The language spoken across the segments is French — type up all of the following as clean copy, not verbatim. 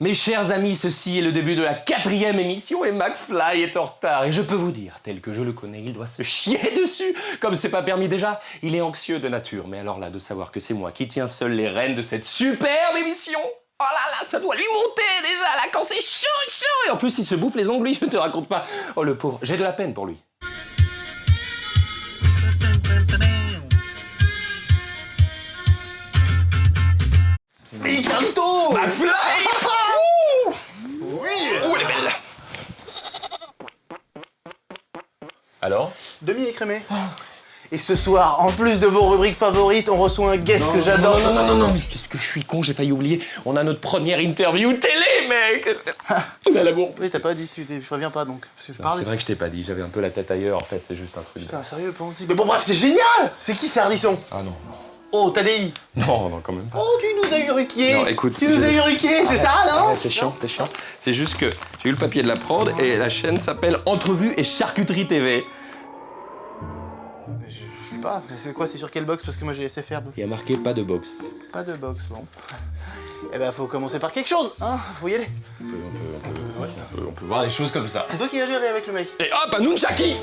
Mes chers amis, ceci est le début de la 4e émission et McFly est en retard. Et je peux vous dire, tel que je le connais, il doit se chier dessus. Comme c'est pas permis déjà, il est anxieux de nature. Mais alors là, de savoir que c'est moi qui tiens seul les rênes de cette superbe émission, oh là là, ça doit lui monter déjà là quand c'est chaud, chaud. Et en plus, il se bouffe les ongles, je te raconte pas. Oh le pauvre, j'ai de la peine pour lui. Bientôt McFly. Oui. Ouh, elle est belle. Alors? Demi-écrémé. Et ce soir, en plus de vos rubriques favorites, on reçoit un guest que j'adore. Non, mais qu'est-ce que je suis con, j'ai failli oublier. On a notre première interview télé, mec. On a l'amour. Oui, t'as pas dit, tu préviens pas donc. Parce que je C'est parle. vrai que je t'ai pas dit, j'avais un peu la tête ailleurs, en fait, c'est juste un truc. Putain, sérieux, pense-y. Mais bon, bref, c'est génial. C'est qui, c'est Ardisson? Ah non. Oh, TDI. Non, quand même pas. Oh, tu nous as eu Ruquier. Non, écoute, tu nous as eu Ruquier, c'est ça, non? Arrête, t'es chiant. C'est juste que j'ai eu le papier de la prod et la chaîne s'appelle Entrevue et Charcuterie TV. Je sais pas, c'est quoi, c'est sur quelle box? Parce que moi j'ai laissé faire. Il y a marqué pas de box. Pas de box, bon. Eh ben, faut commencer par quelque chose, hein? Faut y aller. On peut voir les choses comme ça. C'est toi qui as géré avec le mec. Et hop, un nunchaki.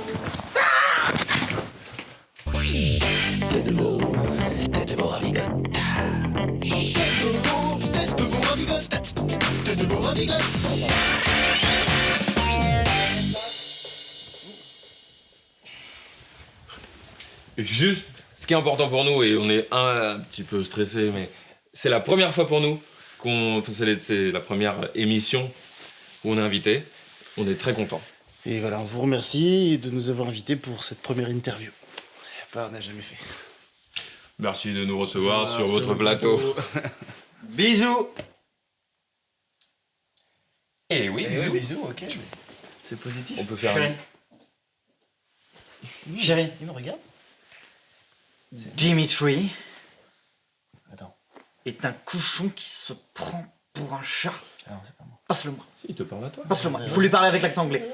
Et juste, ce qui est important pour nous, et on est un petit peu stressé, mais c'est la première fois pour nous c'est la première émission où on est invité. On est très contents. Et voilà, on vous remercie de nous avoir invités pour cette première interview. On n'a jamais fait. Merci de nous recevoir sur votre plateau. Bisous. Et oui, bisous. Bisous, ok. C'est positif. On peut faire Chérie. Chérie, Il me regarde. Dimitri Attends. est un cochon qui se prend pour un chat. Alors, c'est pas moi. Passe-le-moi. Il te parle à toi. Passe-le-moi. Il faut lui parler avec l'accent anglais.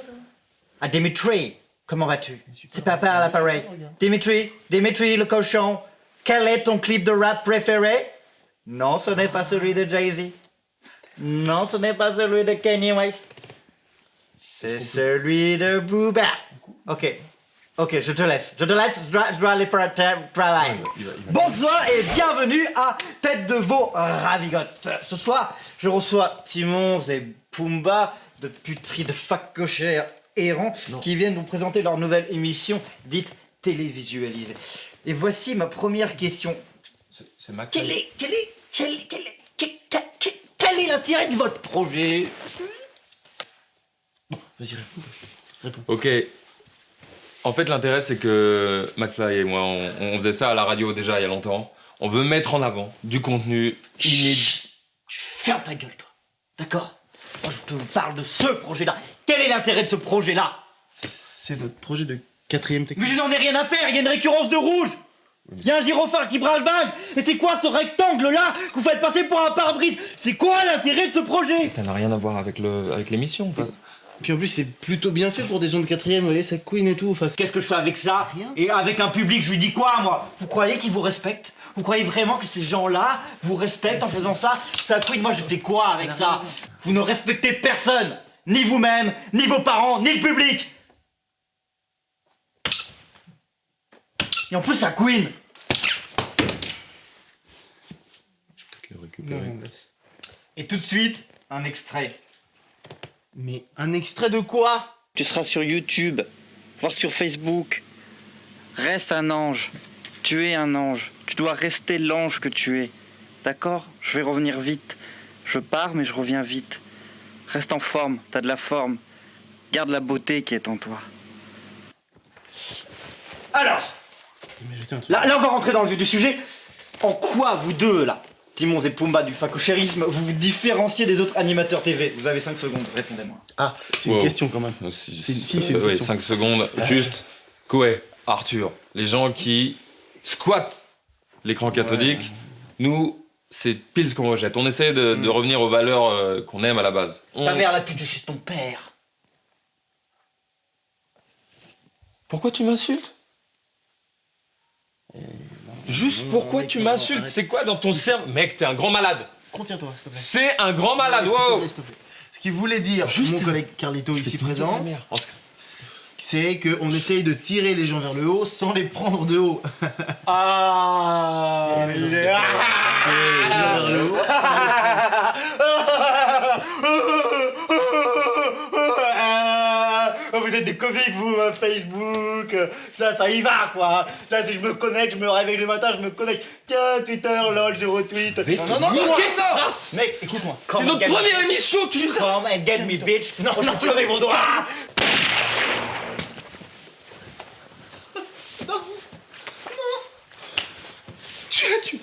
Ah, Dimitri, comment vas-tu? C'est papa à l'appareil. Dimitri, le cochon, quel est ton clip de rap préféré? Non, ce n'est pas celui de Jay-Z. Non, ce n'est pas celui de Kanye West. C'est celui de Booba. Ok, je te laisse, je dois aller travailler. Bonsoir et bienvenue à Tête de veau ravigote. Ce soir, je reçois Timon et Pumba de puterie de facochères errants qui viennent nous présenter leur nouvelle émission dite télévisualisée. Et voici ma première question. C'est Mac. Quel est l'intérêt de votre projet? Vas-y, réponds. Ok. En fait, l'intérêt, c'est que McFly et moi, on faisait ça à la radio déjà il y a longtemps. On veut mettre en avant du contenu inédit. Ferme ta gueule, toi. D'accord? Moi, je te parle de ce projet-là. Quel est l'intérêt de ce projet-là? C'est votre projet de 4ème technique. Mais je n'en ai rien à faire, il y a une récurrence de rouge. Il y a un gyrophare qui brache-bang. Et c'est quoi ce rectangle-là que vous faites passer pour un pare-brise? C'est quoi l'intérêt de ce projet? Ça n'a rien à voir avec l'émission. Puis en plus, c'est plutôt bien fait pour des gens de 4ème, vous voyez, ça queen et tout. Enfin, Qu'est-ce que je fais avec ça? Rien. Et avec un public, je lui dis quoi, moi? Vous croyez qu'ils vous respectent? Vous croyez vraiment que ces gens-là vous respectent en faisant ça? Ça queen, moi je fais quoi avec ça? Vous ne respectez personne. Ni vous-même, ni vos parents, ni le public. Et en plus, ça queen. Le récupérer. Et tout de suite, un extrait. Mais un extrait de quoi? Tu seras sur YouTube, voire sur Facebook. Reste un ange. Tu es un ange. Tu dois rester l'ange que tu es. D'accord? Je vais revenir vite. Je pars, mais je reviens vite. Reste en forme, t'as de la forme. Garde la beauté qui est en toi. Alors, Mais j'étais un truc. là, on va rentrer dans le vif du sujet. En quoi, vous deux, là, Timon et Pumba du facochérisme, vous vous différenciez des autres animateurs TV? Vous avez 5 secondes, répondez-moi. Ah, c'est une Wow. question quand même. Si, c'est une ouais, question. 5 secondes. Juste, Koé, Arthur, les gens qui squattent l'écran cathodique, nous, c'est pile ce qu'on rejette. On essaie de revenir aux valeurs qu'on aime à la base. Ta mère l'a pitché chez ton père. Pourquoi tu m'insultes? Juste pourquoi tu m'insultes? C'est quoi dans ton cerveau? Mec, t'es un grand malade. Contiens-toi, s'il te plaît. C'est un grand malade. S'il te Wow. plaît, s'il te plaît. Ce qu'il voulait dire, mon collègue Carlito ici présent, c'est qu'on essaye de tirer les gens vers le haut sans les prendre de haut. Ah, il est... Tirer les gens vers le haut Vous êtes des comiques, vous, Facebook. Ça y va, quoi. Ça, si je me connecte, je me réveille le matin, je me connecte. Tiens, Twitter, lol, je retweet. Non, mec, écoute-moi. C'est notre première émission, tu... Come and get me, bitch. Non, je tue avec mon doigt. Tu l'as tué.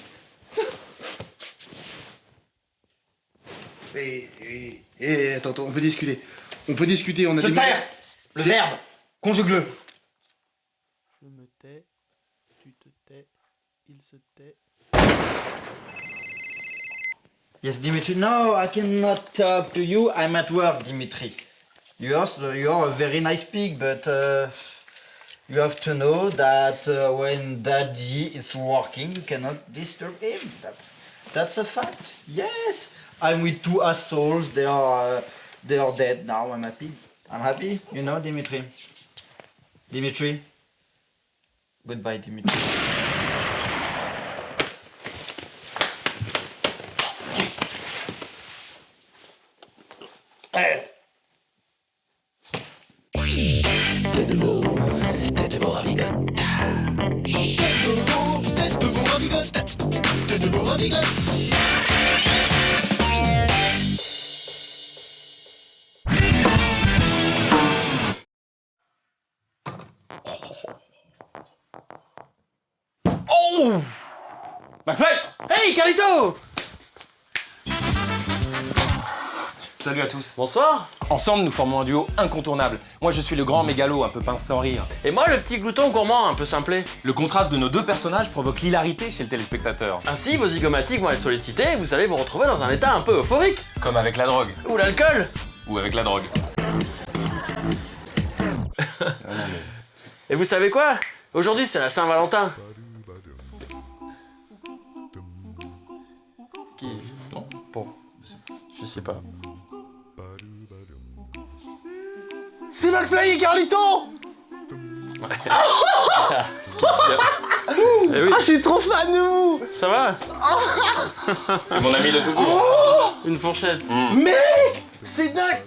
Attends, on peut discuter. On peut discuter, on a Se des... taire. Le verbe. Conjugue-le. Je me tais, tu te tais, il se tait. Yes, Dimitri. No, I cannot talk to you. I'm at work, Dimitri. You're a very nice pig, but you have to know that when Daddy is working, you cannot disturb him. That's a fact. Yes. I'm with two assholes. They are dead now. I'm happy. I'm happy. You know, Dimitri. Dimitri. Goodbye, Dimitri. Oh McFly. Hey Carlito! Salut à tous. Bonsoir. Ensemble, nous formons un duo incontournable. Moi, je suis le grand mégalo, un peu pince sans rire. Et moi le petit glouton gourmand un peu simplé. Le contraste de nos deux personnages provoque l'hilarité chez le téléspectateur. Ainsi vos zygomatiques vont être sollicités et vous allez vous retrouver dans un état un peu euphorique. Comme avec la drogue. Ou l'alcool. Ou avec la drogue. Et vous savez quoi? Aujourd'hui c'est la Saint-Valentin. Qui? Non? Bon. Je sais pas. C'est McFly et Carlito. Eh oui. Ah, je suis trop fan de vous. Ça va? C'est mon ami de toujours. Une fourchette. Mec, c'est dingue.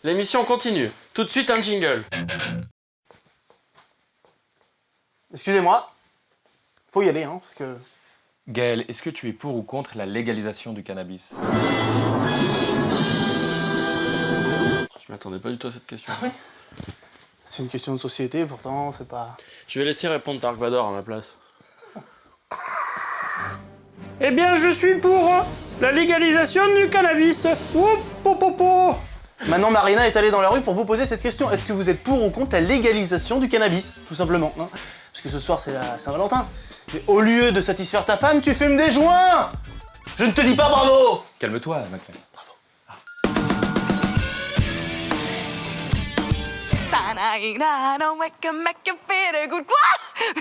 L'émission continue. Tout de suite un jingle. Excusez-moi, faut y aller, hein, parce que... Gaël, est-ce que tu es pour ou contre la légalisation du cannabis? Je m'attendais pas du tout à cette question. C'est une question de société, pourtant, c'est pas... Je vais laisser répondre Dark Vador à ma place. Eh bien, je suis pour la légalisation du cannabis. Maintenant, Marina est allée dans la rue pour vous poser cette question. Est-ce que vous êtes pour ou contre la légalisation du cannabis, tout simplement, hein? Parce que ce soir, c'est la Saint-Valentin. Mais au lieu de satisfaire ta femme, tu fumes des joints. Je ne te dis pas bravo. Calme-toi, McFly. Quoi?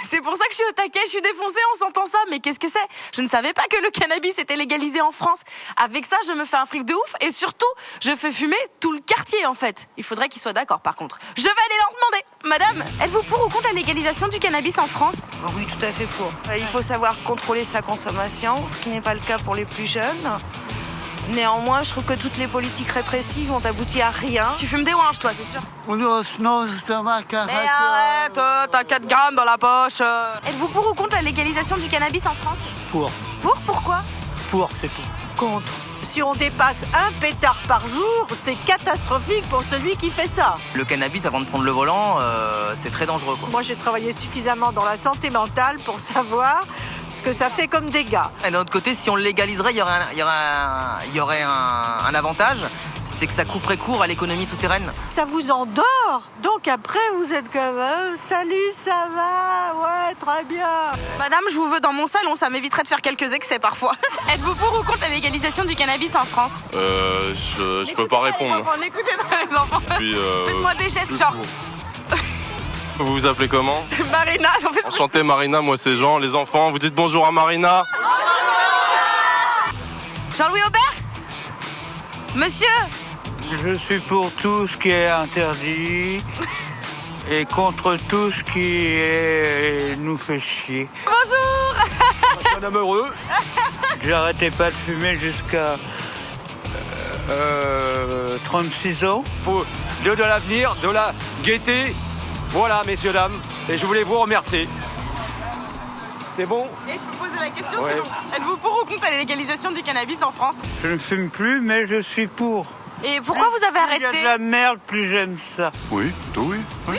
C'est pour ça que je suis au taquet, je suis défoncée en sentant ça. Mais qu'est-ce que c'est? Je ne savais pas que le cannabis était légalisé en France. Avec ça, je me fais un fric de ouf et surtout, je fais fumer tout le quartier en fait. Il faudrait qu'ils soient d'accord par contre. Je vais aller leur demander. Madame, êtes-vous pour ou contre la légalisation du cannabis en France? Oui, tout à fait pour. Il faut savoir contrôler sa consommation, ce qui n'est pas le cas pour les plus jeunes. Néanmoins, je trouve que toutes les politiques répressives ont abouti à rien. Tu fumes des ouinges toi, c'est sûr? Non, c'est ma carte. Mais arrête, t'as 4 grammes dans la poche. Êtes-vous pour ou contre la légalisation du cannabis en France? Pour. Pour? Pourquoi? Pour, c'est tout. Contre. Si on dépasse un pétard par jour, c'est catastrophique pour celui qui fait ça. Le cannabis, avant de prendre le volant, c'est très dangereux, quoi. Moi, j'ai travaillé suffisamment dans la santé mentale pour savoir ce que ça fait comme dégâts. Et d'un autre côté, si on le légaliserait, il y aurait un avantage, c'est que ça couperait court à l'économie souterraine. Ça vous endort. Donc après, vous êtes comme salut, ça va? Ouais, très bien. Madame, je vous veux dans mon salon, ça m'éviterait de faire quelques excès parfois. Êtes-vous pour ou contre la légalisation du cannabis en France? Je peux pas répondre. N'écoutez pas les enfants. Puis, Faites-moi des gestes genre. Vous vous appelez comment? Marina, en fait. Enchanté Marina, moi c'est Jean. Les enfants, vous dites bonjour à Marina. Jean-Louis Aubert? Monsieur? Je suis pour tout ce qui est interdit et contre tout ce qui nous fait chier. Bonjour. Je suis un homme heureux. J'arrêtais pas de fumer jusqu'à 36 ans. Faut de l'avenir, de la gaieté. Voilà, messieurs, dames. Et je voulais vous remercier. C'est bon? Et je peux poser la question, Ouais. c'est bon. Êtes-vous pour ou contre la légalisation du cannabis en France? Je ne fume plus, mais je suis pour. Et pourquoi vous avez Il y a arrêté? de la merde, plus j'aime ça. Oui, plutôt oui. Oui.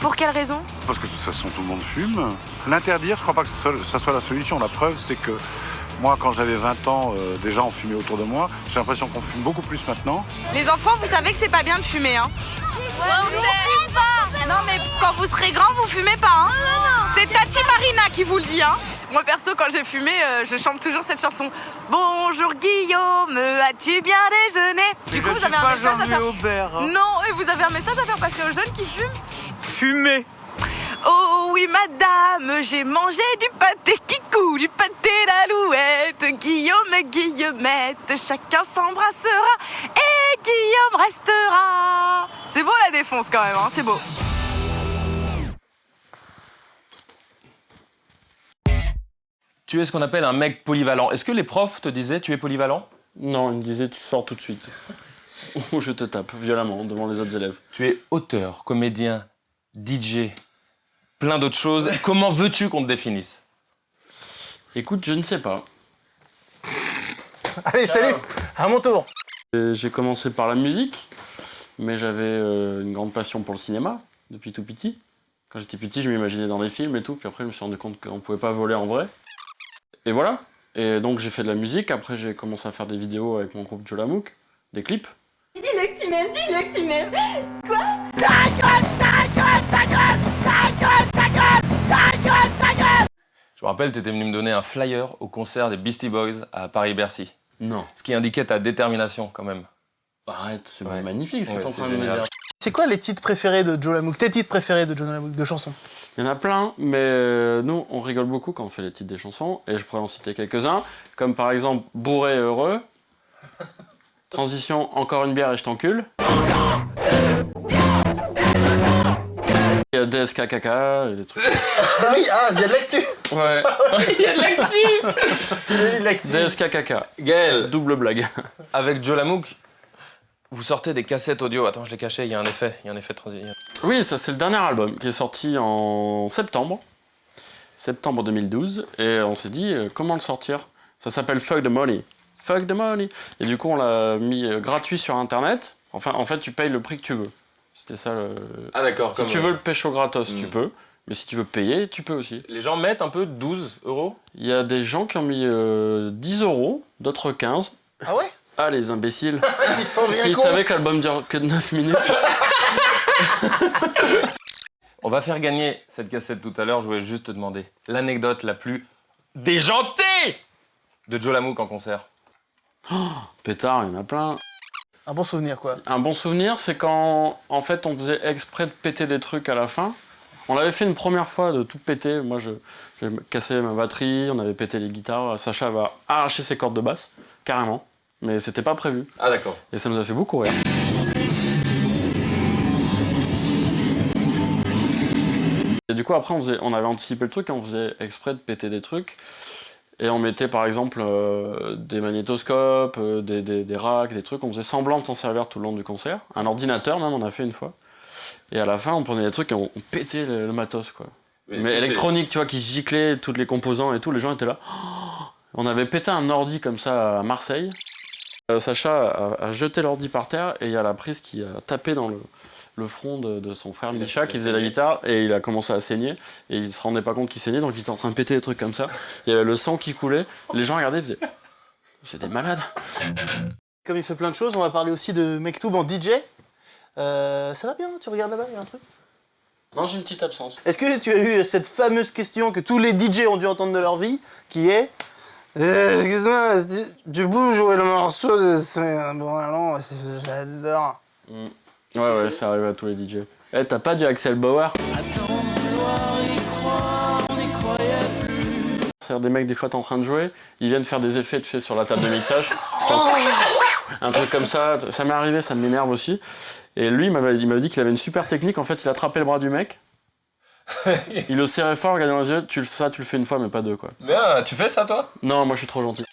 Pour quelle raison? Parce que de toute façon, tout le monde fume. L'interdire, je crois pas que ça soit la solution. La preuve, c'est que moi, quand j'avais 20 ans, déjà on fumait autour de moi. J'ai l'impression qu'on fume beaucoup plus maintenant. Les enfants, vous savez que c'est pas bien de fumer, hein? Ouais, on sait pas. Non, mais quand vous serez grand, vous fumez pas, hein? Non. C'est Tati Marina qui vous le dit, hein? Moi, perso, quand j'ai fumé, je chante toujours cette chanson. Bonjour Guillaume, as-tu bien déjeuné? Du coup, vous avez un message à faire... Aubert, hein. Non, et vous avez un message à faire passer aux jeunes qui fument? Fumer. Oh oui, madame, j'ai mangé du pâté Kikou, du pâté d'Alouette. Guillaume et Guillemette, chacun s'embrassera et Guillaume restera. C'est beau la défonce quand même, hein, c'est beau. Tu es ce qu'on appelle un mec polyvalent. Est-ce que les profs te disaient tu es polyvalent? Non, ils me disaient tu sors tout de suite. Ou je te tape violemment devant les autres élèves. Tu es auteur, comédien, DJ, plein d'autres choses. Comment veux-tu qu'on te définisse? Écoute, je ne sais pas. Allez, salut. À mon tour. J'ai commencé par la musique, mais j'avais une grande passion pour le cinéma depuis tout petit. Quand j'étais petit, je m'imaginais dans des films et tout, puis après je me suis rendu compte qu'on ne pouvait pas voler en vrai. Et voilà. Et donc j'ai fait de la musique, après j'ai commencé à faire des vidéos avec mon groupe Jolamouk, des clips. Dis-le que tu m'aimes, dis-le que tu m'aimes. Quoi? Je me rappelle, tu étais venu me donner un flyer au concert des Beastie Boys à Paris-Bercy. Non. Ce qui indiquait ta détermination quand même. Arrête, c'est magnifique ce que Ouais, t'es en c'est train de me génial. dire. C'est quoi les titres préférés de Jolamouk? Tes titres préférés de Jolamouk, de chansons? Il y en a plein, mais nous, on rigole beaucoup quand on fait les titres des chansons, et je pourrais en citer quelques-uns, comme par exemple « Bourré et heureux »,« Transition, encore une bière et je t'encule », il y a DSK Kaka, et des trucs. Ah oui, il y a de l'actu. Ouais. Il y a de l'actu. DSK Kaka. Gaël, double blague. Avec Jolamouk, vous sortez des cassettes audio. Attends, je l'ai caché, il y a un effet de transition. Oui, ça c'est le dernier album qui est sorti en septembre 2012, et on s'est dit comment le sortir. Ça s'appelle Fuck the Money. Fuck the Money. Et du coup on l'a mis gratuit sur internet. Enfin, en fait tu payes le prix que tu veux. C'était ça le... Ah d'accord. Si tu veux le pécho gratos, tu peux. Mais si tu veux payer, tu peux aussi. Les gens mettent un peu 12 €? Il y a des gens qui ont mis 10 €, d'autres 15. Ah ouais? Ah les imbéciles. Ils sont bien S'ils cons. savaient que l'album dure que 9 minutes. On va faire gagner cette cassette tout à l'heure. Je voulais juste te demander l'anecdote la plus déjantée de Jolamouk en concert. Oh, pétard, il y en a plein. Un bon souvenir, quoi. Un bon souvenir, c'est quand, en fait, on faisait exprès de péter des trucs à la fin. On l'avait fait une première fois de tout péter. Moi, j'ai cassé ma batterie, on avait pété les guitares. Sacha va arracher ses cordes de basse, carrément. Mais c'était pas prévu. Ah d'accord. Et ça nous a fait beaucoup rire. Et du coup, après, on avait anticipé le truc et on faisait exprès de péter des trucs. Et on mettait par exemple des magnétoscopes, des racks, des trucs. On faisait semblant de s'en servir tout le long du concert. Un ordinateur même, on a fait une fois. Et à la fin, on prenait des trucs et on pétait le matos, quoi. Mais électronique, tu vois, qui giclait tous les composants et tout. Les gens étaient là. Oh, on avait pété un ordi comme ça à Marseille. Sacha a jeté l'ordi par terre et il y a la prise qui a tapé dans le front de son frère Micha qui faisait la guitare et il a commencé à saigner et il se rendait pas compte qu'il saignait donc il était en train de péter des trucs comme ça. Il y avait le sang qui coulait, les gens regardaient et faisaient « c'est des malades ». Comme il fait plein de choses, on va parler aussi de Mektoub en DJ. Ça va bien, tu regardes là-bas, il y a un truc? Non, j'ai une petite absence. Est-ce que tu as eu cette fameuse question que tous les DJ ont dû entendre de leur vie, qui est excuse-moi, tu bouges où est le morceau de... Bon, non, j'adore. Ouais, ça arrive à tous les DJ. Eh, t'as pas du Axel Bauer? C'est-à-dire des mecs, des fois, t'es en train de jouer, ils viennent faire des effets, tu sais, sur la table de mixage. Un truc comme ça m'est arrivé, ça m'énerve aussi. Et lui, il m'avait dit qu'il avait une super technique. En fait, il attrapait le bras du mec, il le serrait fort, regardait dans les yeux. Tu le fais une fois, mais pas deux, quoi. Bien, tu fais ça, toi? Non, moi, je suis trop gentil.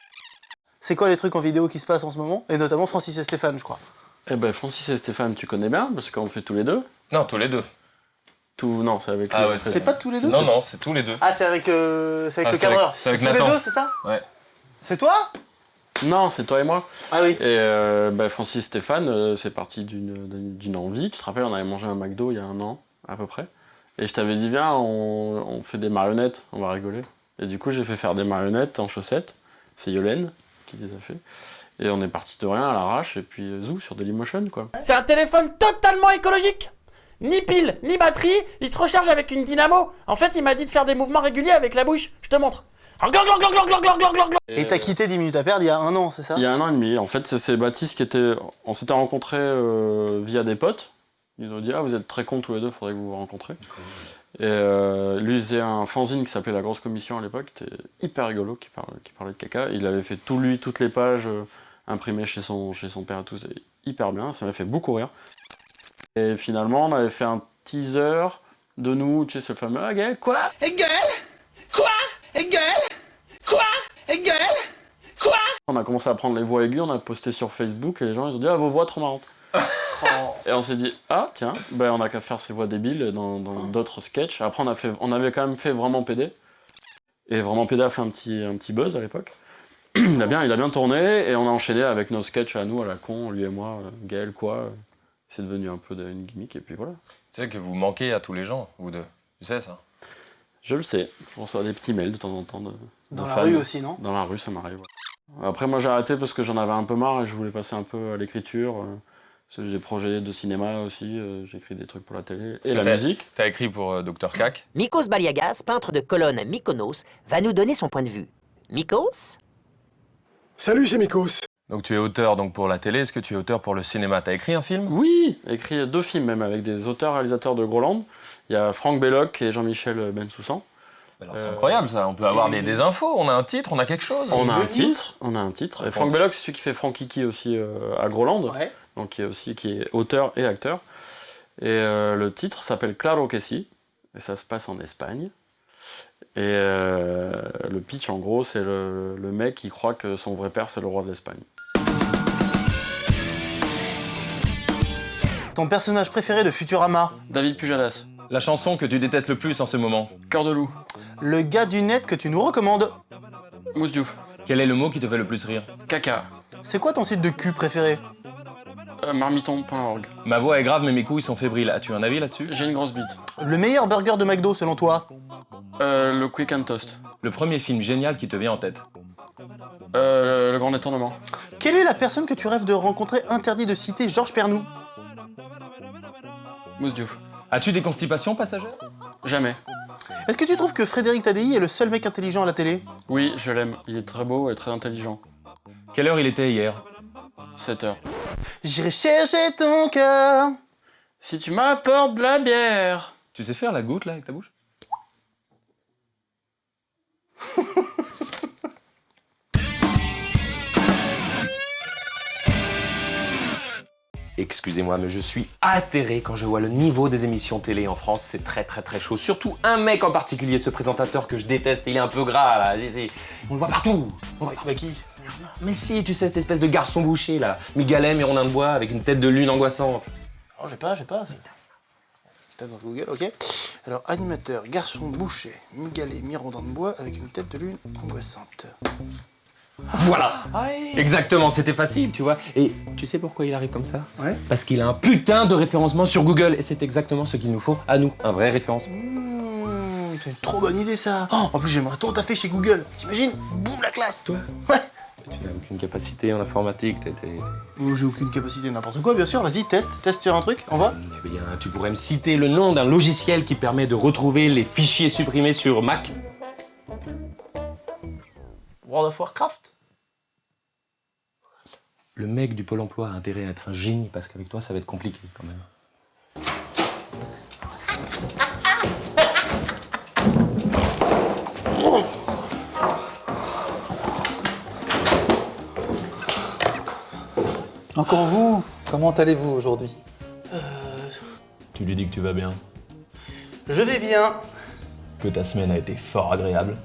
C'est quoi les trucs en vidéo qui se passent en ce moment? Et notamment Francis et Stéphane, je crois. Eh ben, Francis et Stéphane, tu connais bien, parce qu'on le fait tous les deux. Non, tous les deux. Non, c'est avec lui. Ah ouais, c'est pas tous les deux? Non, c'est tous les deux. Ah, c'est avec le cadreur. C'est avec tous Nathan. les deux, c'est ça? Ouais. C'est toi? Non, c'est toi et moi. Ah oui. Et Francis et Stéphane, c'est parti d'une envie. Tu te rappelles, on avait mangé un McDo il y a 1 an, à peu près. Et je t'avais dit, viens, on fait des marionnettes, on va rigoler. Et du coup, j'ai fait faire des marionnettes en chaussettes. C'est Yolène qui les a fait. Et on est parti de rien à l'arrache, et puis zou, sur Dailymotion, quoi. C'est un téléphone totalement écologique. Ni pile, ni batterie, il se recharge avec une dynamo. En fait, il m'a dit de faire des mouvements réguliers avec la bouche. Je te montre. Et t'as quitté 10 minutes à perdre il y a 1 an, c'est ça? Il y a 1 an et demi. En fait, c'est Baptiste qui était... On s'était rencontrés via des potes. Ils nous ont dit, ah, vous êtes très cons tous les deux, faudrait que vous vous rencontrez. Et lui, il faisait un fanzine qui s'appelait La Grosse Commission à l'époque, qui était hyper rigolo, qui parlait de caca. Il avait fait toutes les pages imprimées chez son père et tout, c'est hyper bien, ça m'a fait beaucoup rire. Et finalement, on avait fait un teaser de nous, tu sais, ce fameux « Ah, Gaël, quoi ?» Et Gaël ? Quoi ? Et Gaël ? Quoi ? Et Gaël ? Quoi ? On a commencé à prendre les voix aiguës, on a posté sur Facebook, et les gens, ils ont dit « Ah, vos voix trop marrantes !» Et on s'est dit, ah tiens, ben on a qu'à faire ces voix débiles dans d'autres sketchs. Après on avait quand même fait Vraiment PD. Et Vraiment PD a fait un petit buzz à l'époque. il a bien tourné et on a enchaîné avec nos sketchs à nous, à la con, lui et moi, Gaël quoi. C'est devenu un peu une gimmick et puis voilà. Tu sais que vous manquez à tous les gens, vous deux. Tu sais ça? Je le sais. Je reçois des petits mails de temps en temps Dans la rue aussi, non? Dans la rue, ça m'arrive. Ouais. Après moi j'ai arrêté parce que j'en avais un peu marre et je voulais passer un peu à l'écriture. J'ai des projets de cinéma aussi, j'écris des trucs pour la télé. Et la musique. T'as écrit pour Dr Cac. Mikos Baliagas, peintre de colonne Mykonos, va nous donner son point de vue. Mikos? Salut, c'est Mikos. Donc tu es auteur pour la télé, est-ce que tu es auteur pour le cinéma? T'as écrit un film? Oui, écrit 2 films même, avec des auteurs-réalisateurs de Groland. Il y a Franck Belloc et Jean-Michel Bensoussan. Alors c'est incroyable ça, on peut avoir des infos, on a un titre, on a quelque chose. On a un titre. Et Franck Belloc, c'est celui qui fait Franck Kiki aussi à Groland. Ouais. Donc qui est auteur et acteur. Et le titre s'appelle Claro que sí, et ça se passe en Espagne. Et le pitch en gros, c'est le mec qui croit que son vrai père c'est le roi de l'Espagne. Ton personnage préféré de Futurama? David Pujadas. La chanson que tu détestes le plus en ce moment? Cœur de loup. Le gars du net que tu nous recommandes? Mousse Diouf. Quel est le mot qui te fait le plus rire? Caca. C'est quoi ton site de cul préféré? Marmiton.org. Ma voix est grave mais mes couilles sont fébriles. As-tu un avis là-dessus? J'ai une grosse bite. Le meilleur burger de McDo selon toi? Le Quick and Toast. Le premier film génial qui te vient en tête? Le Grand Détournement. Quelle est la personne que tu rêves de rencontrer? Interdit de citer Georges Pernou. Mousse Diouf. As-tu des constipations passagères? Jamais. Est-ce que tu trouves que Frédéric Tadei est le seul mec intelligent à la télé? Oui, je l'aime. Il est très beau et très intelligent. Quelle heure il était hier? 7h. J'irai chercher ton cœur. Si tu m'apportes de la bière. Tu sais faire la goutte là avec ta bouche? Excusez-moi, mais je suis atterré quand je vois le niveau des émissions télé en France. C'est très très très chaud. Surtout un mec en particulier, ce présentateur que je déteste. Il est un peu gras là. On le voit partout. Bah qui? Mais si, tu sais, cette espèce de garçon bouché là. Mi-galem et rondin de bois avec une tête de lune angoissante. Oh, j'ai pas. Je tape dans Google, ok. Alors, animateur, garçon bouché, mi-galet, mi-rondin de bois avec une tête de lune angoissante. Voilà. Aïe. Exactement, c'était facile, tu vois. Et tu sais pourquoi il arrive comme ça? Ouais. Parce qu'il a un putain de référencement sur Google. Et c'est exactement ce qu'il nous faut à nous. Un vrai référencement. C'est une trop bonne idée ça. Oh, en plus, j'aimerais trop taffer chez Google. T'imagines? Boum, la classe. Toi? Ouais. Tu n'as aucune capacité en informatique, Oh, j'ai aucune capacité, n'importe quoi, bien sûr. Vas-y, teste sur un truc, envoie. Eh bien, tu pourrais me citer le nom d'un logiciel qui permet de retrouver les fichiers supprimés sur Mac? World of Warcraft? Le mec du Pôle emploi a intérêt à être un génie, parce qu'avec toi, ça va être compliqué quand même. Encore vous, comment allez-vous aujourd'hui? Tu lui dis que tu vas bien. Je vais bien. Que ta semaine a été fort agréable.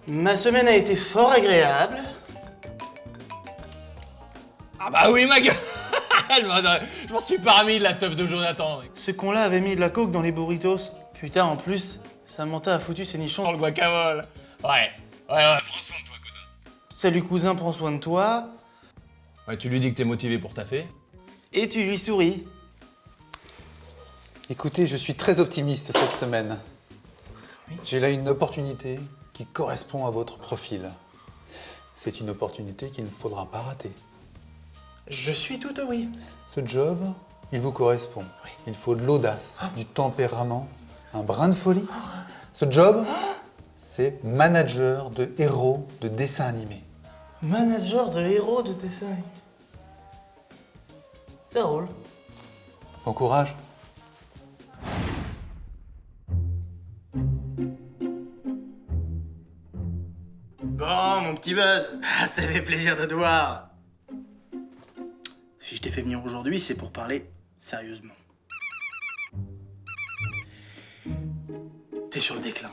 Ma semaine a été fort agréable. Ah bah oui, ma gueule. Je m'en suis pas remis de la teuf de Jonathan. Ce con-là avait mis de la coke dans les burritos. Putain, en plus, Samantha a foutu ses nichons Dans le guacamole. Ouais, prends soin de toi, cousin. Salut cousin, prends soin de toi. Ouais, tu lui dis que t'es motivé pour taffer. Et tu lui souris. Écoutez, je suis très optimiste cette semaine. J'ai là une opportunité qui correspond à votre profil. C'est une opportunité qu'il ne faudra pas rater. Je suis tout oui. Ce job, il vous correspond. Il faut de l'audace, du tempérament, un brin de folie. Ce job, c'est manager de héros de dessins animés. Manager de héros de dessin animé. C'est drôle. Bon courage. Bon, mon petit Buzz, ça fait plaisir de te voir. Si je t'ai fait venir aujourd'hui, c'est pour parler sérieusement. T'es sur le déclin.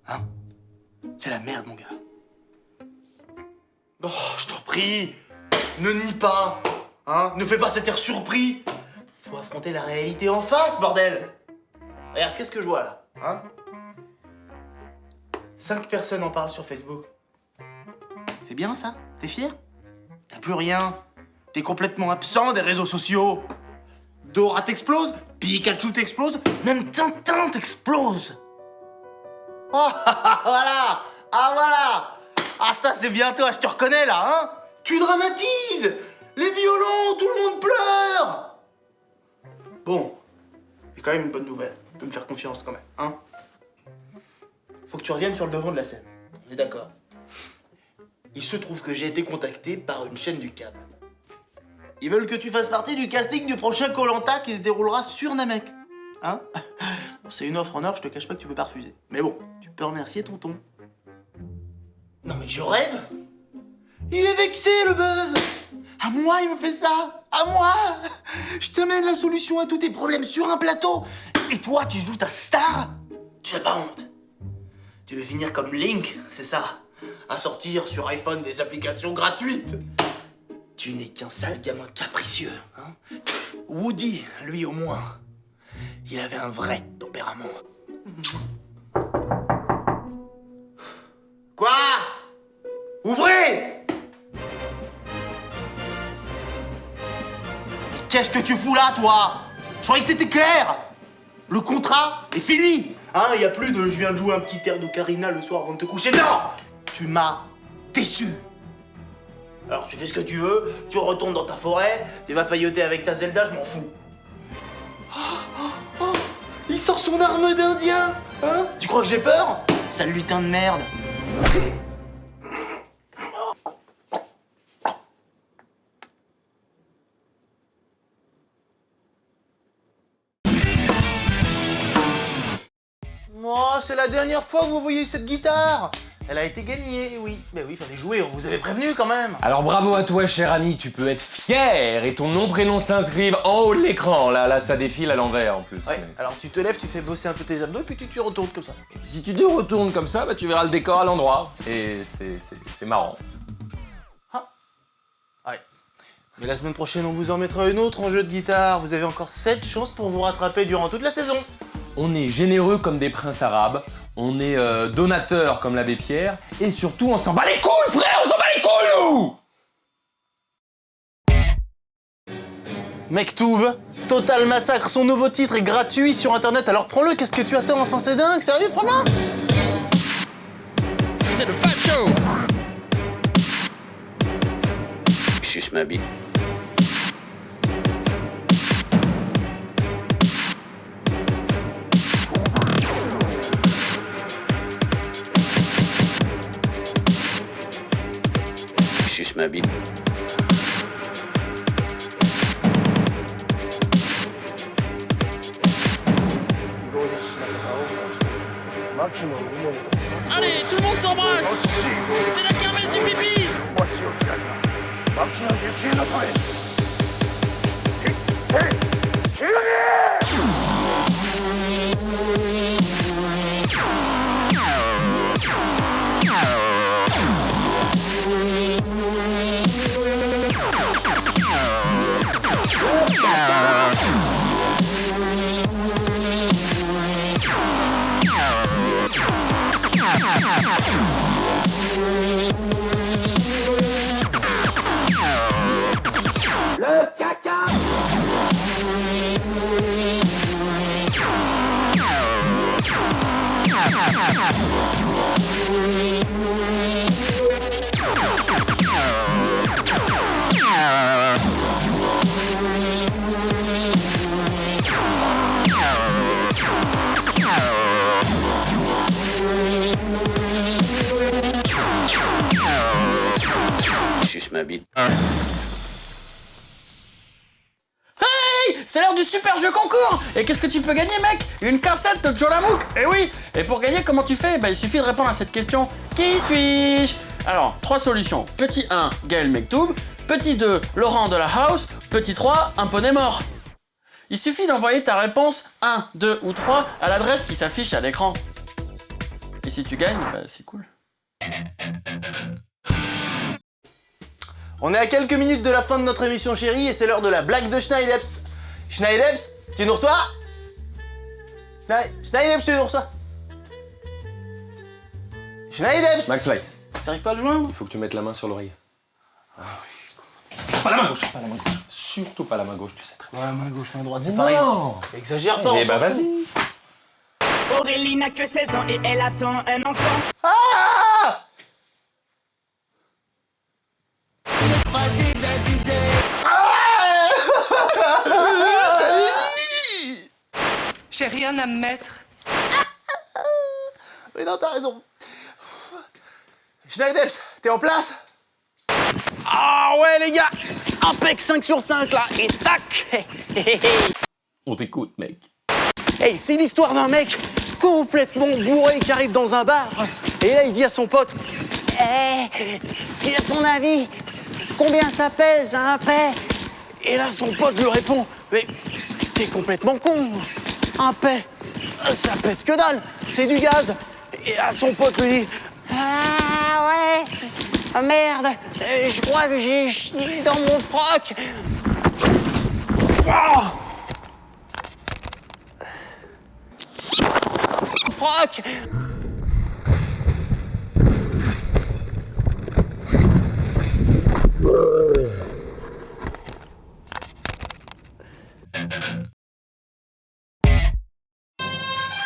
Hein? C'est la merde, mon gars. Oh, je t'en prie, ne nie pas. Hein? Ne fais pas cet air surpris. Faut affronter la réalité en face, bordel. Regarde, qu'est-ce que je vois là? Hein? 5 personnes en parlent sur Facebook. C'est bien ça? T'es fier? T'as plus rien. T'es complètement absent des réseaux sociaux. Dora t'explose, Pikachu t'explose, même Tintin t'explose. Oh, voilà. Ah, voilà. Ah, ça, c'est bien toi, je te reconnais, là, hein? Tu dramatises. Les violons, tout le monde pleure. Bon, j'ai quand même une bonne nouvelle. Tu peux me faire confiance, quand même, hein? Faut que tu reviennes sur le devant de la scène. On est d'accord? Il se trouve que j'ai été contacté par une chaîne du câble. Ils veulent que tu fasses partie du casting du prochain Koh-Lanta qui se déroulera sur Namek. Hein? Bon, c'est une offre en or, je te cache pas que tu peux pas refuser. Mais bon, tu peux remercier tonton. Non mais je rêve! Il est vexé, le Buzz! À moi, il me fait ça! À moi! Je t'amène la solution à tous tes problèmes sur un plateau! Et toi, tu joues ta star? Tu n'as pas honte? Tu veux finir comme Link, c'est ça? À sortir sur iPhone des applications gratuites? Tu n'es qu'un sale gamin capricieux, hein? Woody, lui au moins, il avait un vrai tempérament. Quoi? Ouvrez! Mais qu'est-ce que tu fous là, toi? Je croyais que c'était clair! Le contrat est fini! Hein, y a plus de je viens de jouer un petit air d'ocarina le soir avant de te coucher. Non! Tu m'as déçu! Alors tu fais ce que tu veux, tu retournes dans ta forêt, tu vas failloter avec ta Zelda, je m'en fous. Oh, il sort son arme d'Indien, hein? Tu crois que j'ai peur? Sale lutin de merde. Moi, c'est la dernière fois que vous voyez cette guitare. Elle a été gagnée, oui. Mais oui, fallait jouer, on vous avait prévenu quand même. Alors bravo à toi, cher ami, tu peux être fier et ton nom, prénom s'inscrivent en haut de l'écran. Là, ça défile à l'envers en plus. Ouais, alors tu te lèves, tu fais bosser un peu tes abdos, puis tu te retournes comme ça. Si tu te retournes comme ça, bah, tu verras le décor à l'endroit. Et c'est marrant. Ouais. Mais la semaine prochaine, on vous en mettra une autre en jeu de guitare. Vous avez encore 7 chances pour vous rattraper durant toute la saison. On est généreux comme des princes arabes, on est donateurs comme l'abbé Pierre, et surtout on s'en bat les couilles, frère, on s'en bat les couilles, nous! Mektoub, Total Massacre, son nouveau titre est gratuit sur internet, alors prends-le, qu'est-ce que tu attends? Enfin c'est dingue, sérieux, prends-le! C'est le Fat Show! Suce ma bite. Suce ma bite. Allez, tout le monde s'embrasse. C'est la kermesse du pipi. Le caca. Suce ma bite. Hey, c'est l'heure du super jeu concours. Et qu'est-ce que tu peux gagner, mec? Une cassette de Jolamouk. Eh oui. Et pour gagner, comment tu fais? Bah, il suffit de répondre à cette question. Qui suis-je? Alors, 3 solutions. Petit 1, Gaël Mektoub. Petit 2, Laurent de la House. Petit 3, un poney mort. Il suffit d'envoyer ta réponse 1, 2 ou 3 à l'adresse qui s'affiche à l'écran. Et si tu gagnes, bah c'est cool. On est à quelques minutes de la fin de notre émission chérie et c'est l'heure de la blague de Schneideps. Schneideps, tu nous reçois? Schneideps, tu nous reçois? Schneideps! McFly. T'arrives pas à le joindre? Il faut que tu mettes la main sur l'oreille. Ah oui. Pas la main gauche, pas la main gauche. Surtout pas la main gauche, tu sais très bien. Ouais, main gauche, main droite, c'est Non. pareil. Exagère pas, Eh bah vas-y. Aurélie n'a que 16 ans et elle attend un enfant. Ah! J'ai rien à me mettre. Mais non, t'as raison. Schneideps, t'es en place? Ah ouais les gars, impec 5 sur 5 là, et tac. On t'écoute, mec. Hey, c'est l'histoire d'un mec complètement bourré qui arrive dans un bar, et là il dit à son pote: à ton avis, combien ça pèse un paix? Et là son pote lui répond: mais t'es complètement con, un paix, ça pèse que dalle, c'est du gaz. Et là son pote lui dit: Ah ouais. Ah merde, je crois que j'ai chié dans mon froc. Oh Froc.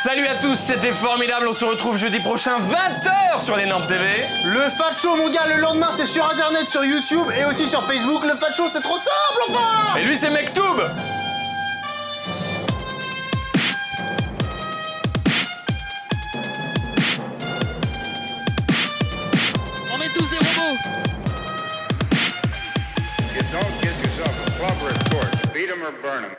Salut à tous, c'était formidable. On se retrouve jeudi prochain, 20h sur l'énorme TV. Le Fat Show, mon gars, le lendemain, c'est sur Internet, sur YouTube et aussi sur Facebook. Le Fat Show, c'est trop simple, enfin. Et lui, c'est Mektoub. On est tous des robots. You don't get yourself a proper escort. Beat 'em or burn 'em.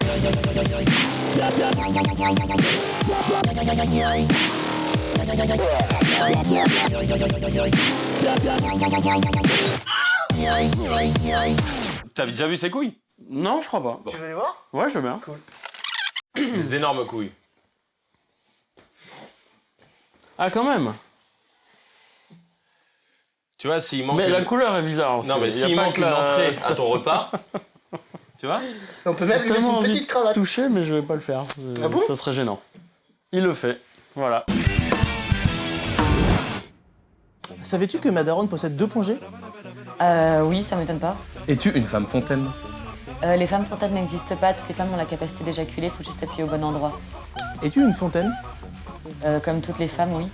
T'as déjà vu ses couilles? Non, je crois pas. Tu veux les voir? Ouais, je veux bien. Cool. Des énormes couilles. Ah, quand même. Tu vois, s'il manque. Mais la couleur est bizarre. Non, mais s'il manque une entrée à ton repas, tu vois? On peut même lui mettre une petite cravate. Toucher, mais je vais pas le faire. Ah bon? Ça serait gênant. Il le fait. Voilà. Savais-tu que ma daronne possède 2 points G? Oui, ça m'étonne pas. Es-tu une femme fontaine? Les femmes fontaines n'existent pas, toutes les femmes ont la capacité d'éjaculer, faut juste appuyer au bon endroit. Es-tu une fontaine? Comme toutes les femmes, oui.